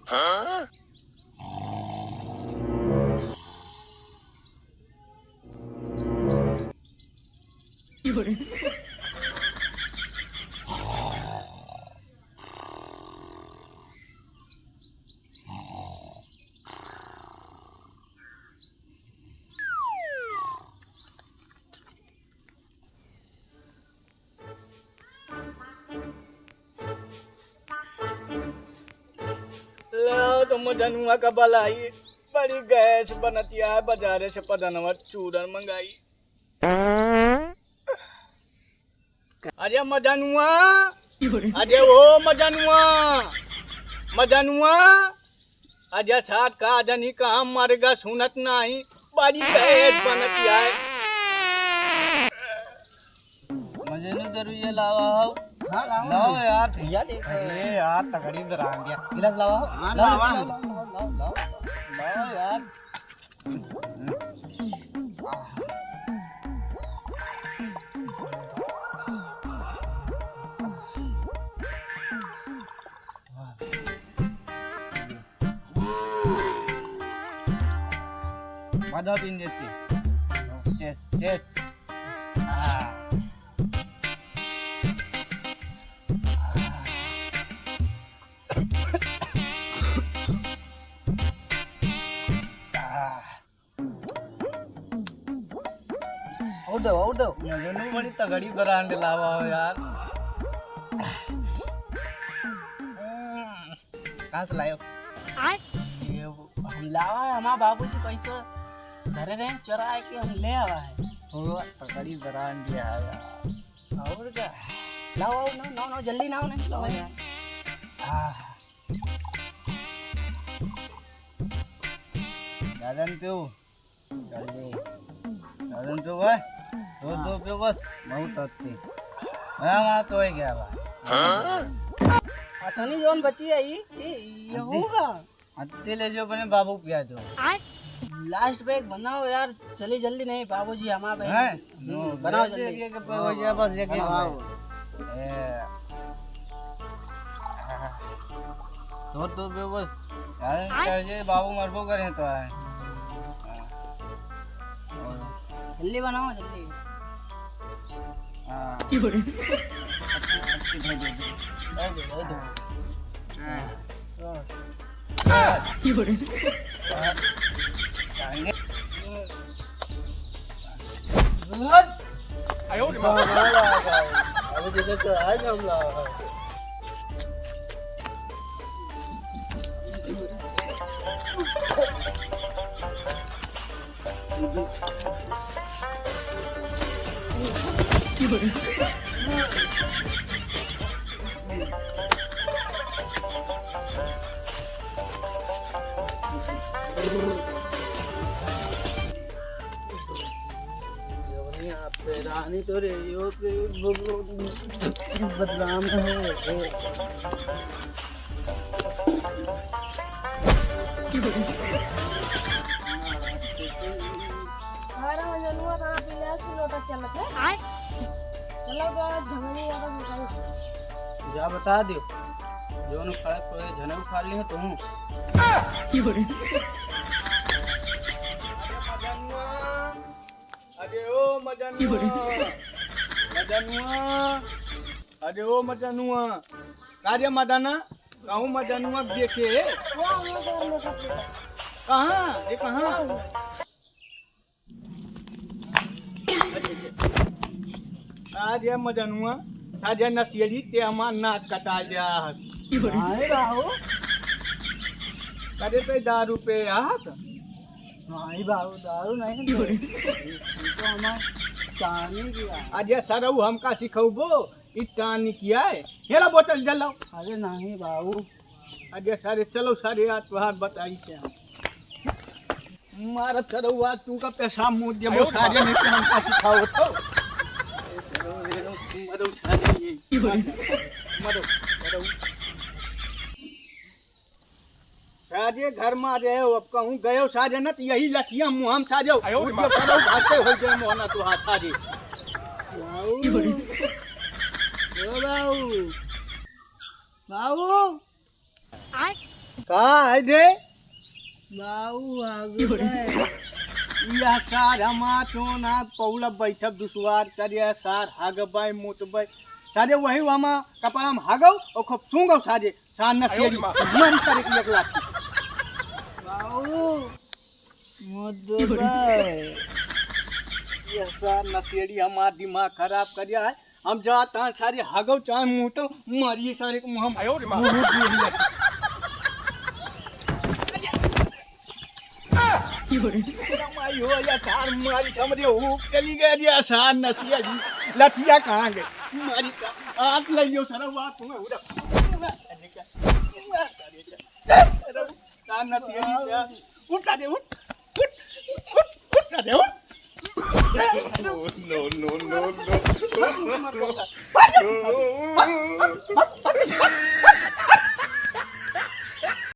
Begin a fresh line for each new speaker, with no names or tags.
हाँ?
तो मजनुआ का बलाई बड़ी गैस बनतिया है बाजारे से पदनवा चूरन मंगाई। अरे मजनुआ, अरे ओ मजनुआ, मजनुआ, अरे साथ का आदमी कहाँ मरेगा सुनत नहीं, बड़ी गैस बनतिया है।
मजनू जरूर ये लावा हो। हाँ लाओ यार भैया देख ये यार तगड़ी बरान दिया गिलास लावा हो। हाँ लावा लाओ यार। मजा पीन देती चेस चेस। और दो मजनू बड़ी तगड़ी ब्रांड लावा हो यार। कहाँ से लायो? ये हम लावा है हमारा बाबूजी पैसा घरे रहे चुराए के हम ले आवा है। तगड़ी ब्रांड दिया है यार। और क्या लाओ ना ना जल्दी ना नहीं लाओ यार। दादन पे जल्दी दादन पे भाई दो पे बस बहुत अच्छी। हाँ तो है क्या बात? अथनी जोन बची है ये होगा। अत्ते ले जो बने बाबू पिया दो। लास्ट पे एक बनाओ यार चली जल्दी नहीं बाबूजी हमारे बनाओ जल्दी बस लेके दो पे बस यार बाबू मरबो करे तो है। जल्दी बनाओ जल्दी। अभी जैसे तो आज हम लाओ रानी तो रेडियो पे बदनाम है। जा बता दो जो झने उखाड़ ली है तुम।
अरे ओ मजनुआ, मजनुआ, अरे ओ मजनुआ, कार्य मदना कहूँ मजनुआ देखे कहाँ ये कहाँ? आज ये मजनुआ साझा नसियली ते हमार नाक कटा दिया है राहो। करे पे दारू पे हाथ नहीं बाबू दारू नहीं तो हमार कहानी किया। अरे सरऊ हमका सिखबो इतानी किया है हेला बोतल जलाओ। अरे नहीं बाबू अरे सारे चलो सारे आज तुहार बताई से मारा सरऊ तू का पैसा मुँह दे वो सारे नहीं तो हमका सिखाओ तो मरो सारे मरो मरो साजे घर में रहे हो अब कहूँ गयो साजे न तो यही लठिया मुँह हम साजे भागते हो गए मोहना तो हाथ साजे
ओ बाबू बाबू का है दे बाबू आगू है
या सार हमा तो ना पौला बैठब दुसवार करिया सार हागबाई मुतबाई सारे वही वहां कपड़ा में हागौ और खूब सूंगौ सारे सार न सेरी मन करे की एक लाठी
बाबू मुदबाई
ये सार न सेरी हमार दिमाग खराब करिया है हम जाता हैं सारे हागौ चाहे मुंह तो मारिए सारे को मुंह माई हो या सार मारी समझे हो चली गई या सार नसिया जी लठिया कहाँ गई मारी हाथ ले लियो सर वो तुम्हें उड़ा सार नसिया जी उठ सारे उठ सारे उठ no